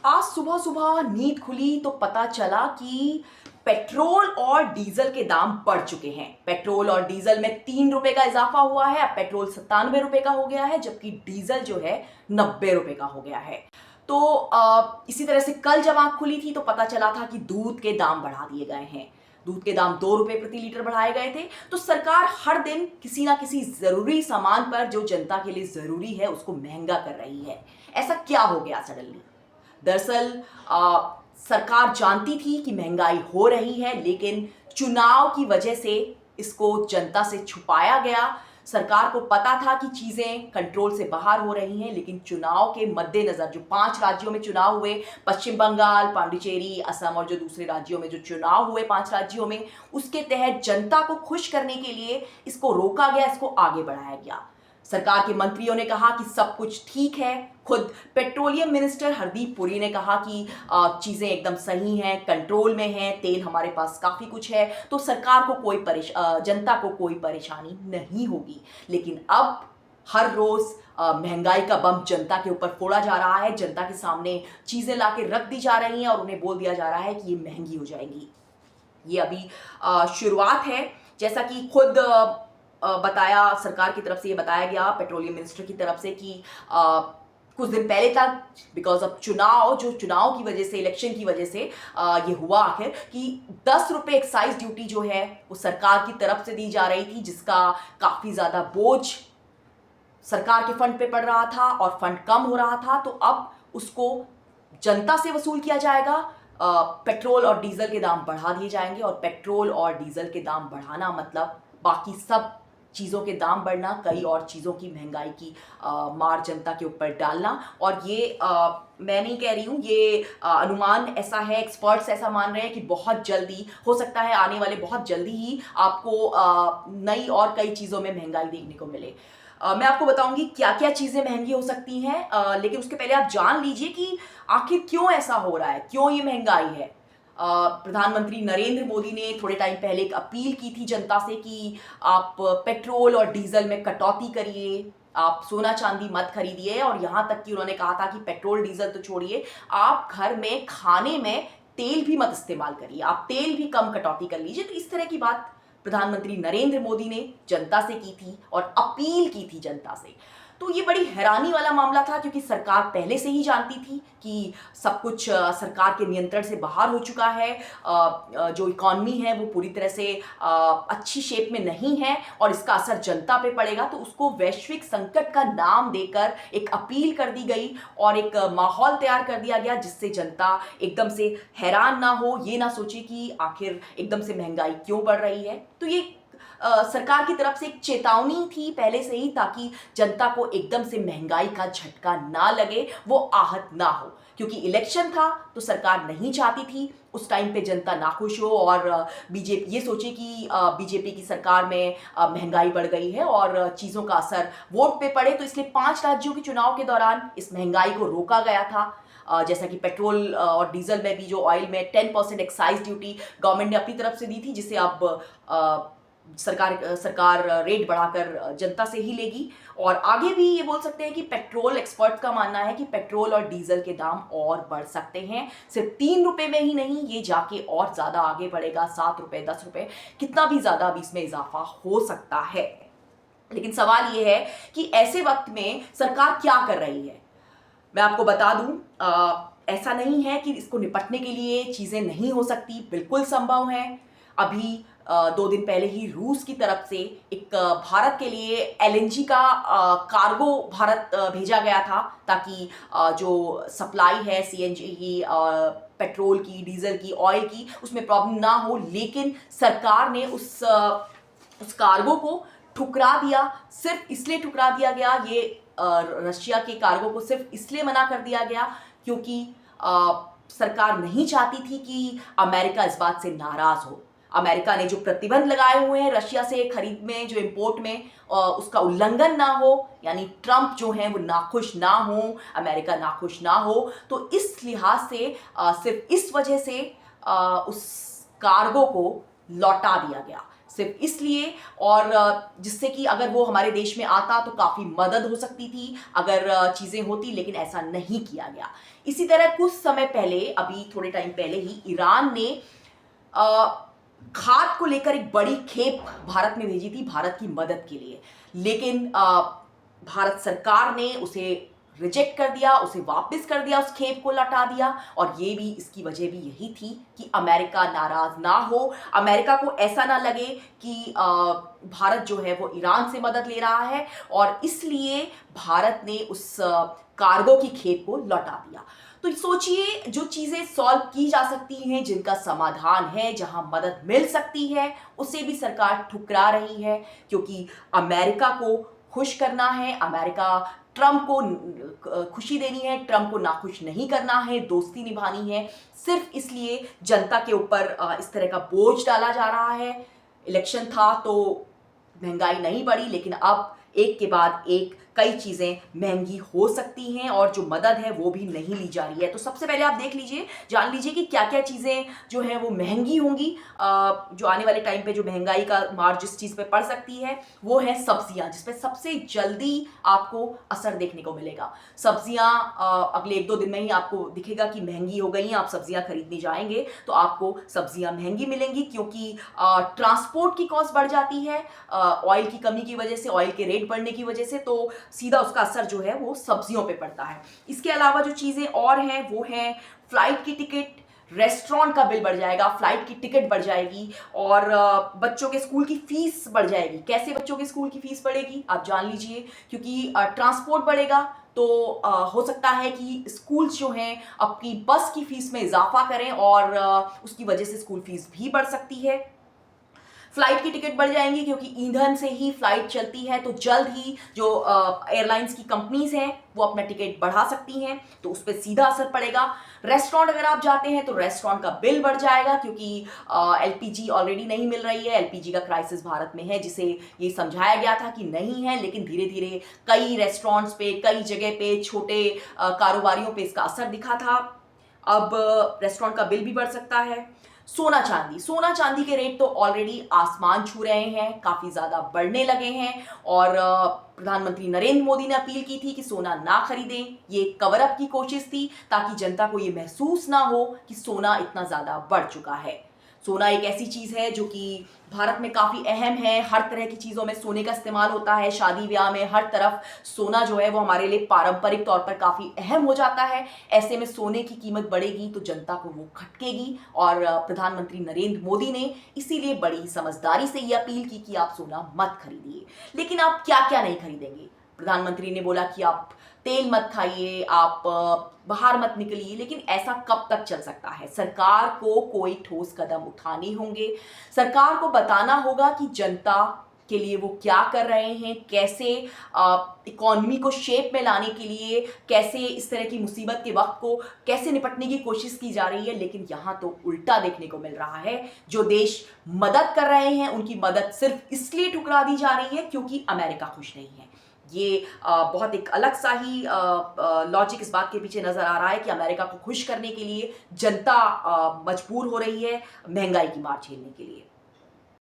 आज सुबह सुबह नींद खुली तो पता चला कि पेट्रोल और डीजल के दाम बढ़ चुके हैं। पेट्रोल और डीजल में 3 रुपए का इजाफा हुआ है। अब पेट्रोल 97 रुपए का हो गया है, जबकि डीजल जो है 90 रुपए का हो गया है। तो इसी तरह से कल जब आंख खुली थी तो पता चला था कि दूध के दाम बढ़ा दिए गए हैं। दूध के दाम 2 रुपए प्रति लीटर बढ़ाए गए थे। तो सरकार हर दिन किसी ना किसी जरूरी सामान पर जो जनता के लिए जरूरी है उसको महंगा कर रही है। ऐसा क्या हो गया सडनली? दरअसल सरकार जानती थी कि महंगाई हो रही है, लेकिन चुनाव की वजह से इसको जनता से छुपाया गया। सरकार को पता था कि चीजें कंट्रोल से बाहर हो रही हैं, लेकिन चुनाव के मद्देनजर जो 5 राज्यों में चुनाव हुए, पश्चिम बंगाल, पांडिचेरी, असम और जो दूसरे राज्यों में जो चुनाव हुए 5 राज्यों में, उसके तहत जनता को खुश करने के लिए इसको रोका गया, इसको आगे बढ़ाया गया। सरकार के मंत्रियों ने कहा कि सब कुछ ठीक है। खुद पेट्रोलियम मिनिस्टर हरदीप पुरी ने कहा कि चीजें एकदम सही हैं, कंट्रोल में हैं, तेल हमारे पास काफी कुछ है, तो सरकार को जनता को कोई परेशानी नहीं होगी। लेकिन अब हर रोज महंगाई का बम जनता के ऊपर फोड़ा जा रहा है। जनता के सामने चीजें लाके रख दी जा रही हैं और उन्हें बोल दिया जा रहा है कि ये महंगी हो जाएंगी। ये अभी शुरुआत है। जैसा कि खुद बताया, सरकार की तरफ से ये बताया गया, पेट्रोलियम मिनिस्टर की तरफ से, कि कुछ दिन पहले तक बिकॉज ऑफ चुनाव की वजह से, इलेक्शन की वजह से ये हुआ आखिर कि 10 रुपए एक्साइज ड्यूटी जो है वो सरकार की तरफ से दी जा रही थी, जिसका काफी ज्यादा बोझ सरकार के फंड पे पड़ रहा था और फंड कम हो रहा था। तो अब उसको जनता से वसूल किया जाएगा। पेट्रोल और डीजल के दाम बढ़ा दिए जाएंगे, और पेट्रोल और डीजल के दाम बढ़ाना मतलब बाकी सब चीज़ों के दाम बढ़ना, कई और चीज़ों की महंगाई की मार जनता के ऊपर डालना। और ये मैं नहीं कह रही हूँ, ये अनुमान ऐसा है, एक्सपर्ट्स ऐसा मान रहे हैं कि बहुत जल्दी हो सकता है, आने वाले बहुत जल्दी ही आपको नई और कई चीज़ों में महंगाई देखने को मिले। मैं आपको बताऊंगी क्या क्या चीज़ें महंगी हो सकती हैं, लेकिन उसके पहले आप जान लीजिए कि आखिर क्यों ऐसा हो रहा है, क्यों ये महंगाई है। प्रधानमंत्री नरेंद्र मोदी ने थोड़े टाइम पहले एक अपील की थी जनता से कि आप पेट्रोल और डीजल में कटौती करिए, आप सोना चांदी मत खरीदिए, और यहाँ तक कि उन्होंने कहा था कि पेट्रोल डीजल तो छोड़िए, आप घर में खाने में तेल भी मत इस्तेमाल करिए, आप तेल भी कम कटौती कर लीजिए। तो इस तरह की बात प्रधानमंत्री नरेंद्र मोदी ने जनता से की थी और अपील की थी जनता से। तो ये बड़ी हैरानी वाला मामला था, क्योंकि सरकार पहले से ही जानती थी कि सब कुछ सरकार के नियंत्रण से बाहर हो चुका है। जो इकॉनमी है वो पूरी तरह से अच्छी शेप में नहीं है और इसका असर जनता पे पड़ेगा। तो उसको वैश्विक संकट का नाम देकर एक अपील कर दी गई और एक माहौल तैयार कर दिया गया, जिससे जनता एकदम से हैरान ना हो, ये ना सोचे कि आखिर एकदम से महंगाई क्यों बढ़ रही है। तो ये सरकार की तरफ से एक चेतावनी थी पहले से ही, ताकि जनता को एकदम से महंगाई का झटका ना लगे, वो आहत ना हो। क्योंकि इलेक्शन था तो सरकार नहीं चाहती थी उस टाइम पे जनता नाखुश हो और बीजेपी ये सोचे कि बीजेपी की सरकार में महंगाई बढ़ गई है और चीज़ों का असर वोट पे पड़े। तो इसलिए 5 राज्यों के चुनाव के दौरान इस महंगाई को रोका गया था। जैसा कि पेट्रोल और डीजल में भी जो ऑयल में 10% एक्साइज ड्यूटी गवर्नमेंट ने अपनी तरफ से दी थी, जिसे अब सरकार रेट बढ़ाकर जनता से ही लेगी। और आगे भी ये बोल सकते हैं कि पेट्रोल एक्सपर्ट का मानना है कि पेट्रोल और डीजल के दाम और बढ़ सकते हैं। सिर्फ 3 रुपए में ही नहीं, ये जाके और ज्यादा आगे बढ़ेगा, 7 रुपए, 10 रुपए, कितना भी ज्यादा अभी इसमें इजाफा हो सकता है। लेकिन सवाल ये है कि ऐसे वक्त में सरकार क्या कर रही है। मैं आपको बता दूं, ऐसा नहीं है कि इसको निपटने के लिए चीजें नहीं हो सकती, बिल्कुल संभव है। अभी 2 दिन पहले ही रूस की तरफ से एक भारत के लिए एलएनजी का कार्गो भारत भेजा गया था, ताकि जो सप्लाई है सीएनजी की, पेट्रोल की, डीजल की, ऑयल की, उसमें प्रॉब्लम ना हो। लेकिन सरकार ने उस कार्गो को ठुकरा दिया। सिर्फ इसलिए ठुकरा दिया गया, ये रशिया के कार्गो को सिर्फ इसलिए मना कर दिया गया क्योंकि सरकार नहीं चाहती थी कि अमेरिका इस बात से नाराज हो। अमेरिका ने जो प्रतिबंध लगाए हुए हैं रशिया से खरीद में, जो इंपोर्ट में, उसका उल्लंघन ना हो, यानी ट्रंप जो हैं वो नाखुश ना हो, अमेरिका नाखुश ना हो। तो इस लिहाज से सिर्फ इस वजह से उस कार्गो को लौटा दिया गया। सिर्फ इसलिए, और जिससे कि अगर वो हमारे देश में आता तो काफ़ी मदद हो सकती थी अगर चीज़ें होती, लेकिन ऐसा नहीं किया गया। इसी तरह कुछ समय पहले, अभी थोड़े टाइम पहले ही, ईरान ने अ, खाद को लेकर एक बड़ी खेप भारत में भेजी थी भारत की मदद के लिए, लेकिन भारत सरकार ने उसे रिजेक्ट कर दिया, उसे वापस कर दिया, उस खेप को लौटा दिया। और ये भी, इसकी वजह भी यही थी कि अमेरिका नाराज ना हो, अमेरिका को ऐसा ना लगे कि भारत जो है वो ईरान से मदद ले रहा है, और इसलिए भारत ने उस कार्गो की खेप को लौटा दिया। तो सोचिए, जो चीज़ें सॉल्व की जा सकती हैं, जिनका समाधान है, जहां मदद मिल सकती है, उसे भी सरकार ठुकरा रही है, क्योंकि अमेरिका को खुश करना है, अमेरिका ट्रंप को खुशी देनी है, ट्रंप को नाखुश नहीं करना है, दोस्ती निभानी है। सिर्फ इसलिए जनता के ऊपर इस तरह का बोझ डाला जा रहा है। इलेक्शन था तो महंगाई नहीं बढ़ी, लेकिन अब एक के बाद एक कई चीज़ें महंगी हो सकती हैं, और जो मदद है वो भी नहीं ली जा रही है। तो सबसे पहले आप देख लीजिए, जान लीजिए कि क्या क्या चीज़ें जो हैं वो महंगी होंगी। जो आने वाले टाइम पे जो महंगाई का मार जिस चीज़ पे पड़ सकती है वो है सब्जियां, जिसपे सबसे जल्दी आपको असर देखने को मिलेगा। सब्जियां अगले 1-2 दिन में ही आपको दिखेगा कि महंगी हो गई हैं। आप सब्जियां खरीदने जाएंगे तो आपको सब्जियां महंगी मिलेंगी, क्योंकि ट्रांसपोर्ट की कॉस्ट बढ़ जाती है ऑयल की कमी की वजह से, ऑयल के रेट बढ़ने की वजह से। तो सीधा उसका असर जो है वो सब्जियों पे पड़ता है। इसके अलावा जो चीज़ें और हैं वो हैं फ्लाइट की टिकट, रेस्टोरेंट का बिल बढ़ जाएगा, फ्लाइट की टिकट बढ़ जाएगी, और बच्चों के स्कूल की फीस बढ़ जाएगी। कैसे बच्चों के स्कूल की फीस बढ़ेगी आप जान लीजिए, क्योंकि ट्रांसपोर्ट बढ़ेगा तो हो सकता है कि स्कूल्स जो हैं अपनी बस की फीस में इजाफा करें, और उसकी वजह से स्कूल फीस भी बढ़ सकती है। फ्लाइट की टिकट बढ़ जाएंगी, क्योंकि ईंधन से ही फ्लाइट चलती है, तो जल्द ही जो एयरलाइंस की कंपनीज हैं वो अपना टिकट बढ़ा सकती हैं, तो उस पर सीधा असर पड़ेगा। रेस्टोरेंट अगर आप जाते हैं तो रेस्टोरेंट का बिल बढ़ जाएगा, क्योंकि एलपीजी ऑलरेडी नहीं मिल रही है। एलपीजी का क्राइसिस भारत में है, जिसे ये समझाया गया था कि नहीं है, लेकिन धीरे धीरे कई रेस्टोरेंट्स पे, कई जगह पे, छोटे कारोबारियों पे इसका असर दिखा था। अब रेस्टोरेंट का बिल भी बढ़ सकता है। सोना चांदी के रेट तो ऑलरेडी आसमान छू रहे हैं, काफी ज्यादा बढ़ने लगे हैं, और प्रधानमंत्री नरेंद्र मोदी ने अपील की थी कि सोना ना खरीदें। ये कवर अप की कोशिश थी, ताकि जनता को ये महसूस ना हो कि सोना इतना ज्यादा बढ़ चुका है। सोना एक ऐसी चीज है जो कि भारत में काफी अहम है। हर तरह की चीजों में सोने का इस्तेमाल होता है, शादी ब्याह में, हर तरफ सोना जो है वो हमारे लिए पारंपरिक तौर पर काफी अहम हो जाता है। ऐसे में सोने की कीमत बढ़ेगी तो जनता को वो खटकेगी, और प्रधानमंत्री नरेंद्र मोदी ने इसीलिए बड़ी समझदारी से ये अपील की कि आप सोना मत खरीदिए। लेकिन आप क्या क्या नहीं खरीदेंगे? प्रधानमंत्री ने बोला कि आप तेल मत खाइए, आप बाहर मत निकलिए, लेकिन ऐसा कब तक चल सकता है? सरकार को कोई ठोस कदम उठाने होंगे। सरकार को बताना होगा कि जनता के लिए वो क्या कर रहे हैं, कैसे इकोनॉमी को शेप में लाने के लिए, कैसे इस तरह की मुसीबत के वक्त को कैसे निपटने की कोशिश की जा रही है। लेकिन यहाँ तो उल्टा देखने को मिल रहा है। जो देश मदद कर रहे हैं उनकी मदद सिर्फ इसलिए ठुकरा दी जा रही है क्योंकि अमेरिका खुश नहीं है। ये बहुत एक अलग सा ही लॉजिक इस बात के पीछे नजर आ रहा है कि अमेरिका को खुश करने के लिए जनता मजबूर हो रही है महंगाई की मार झेलने के लिए।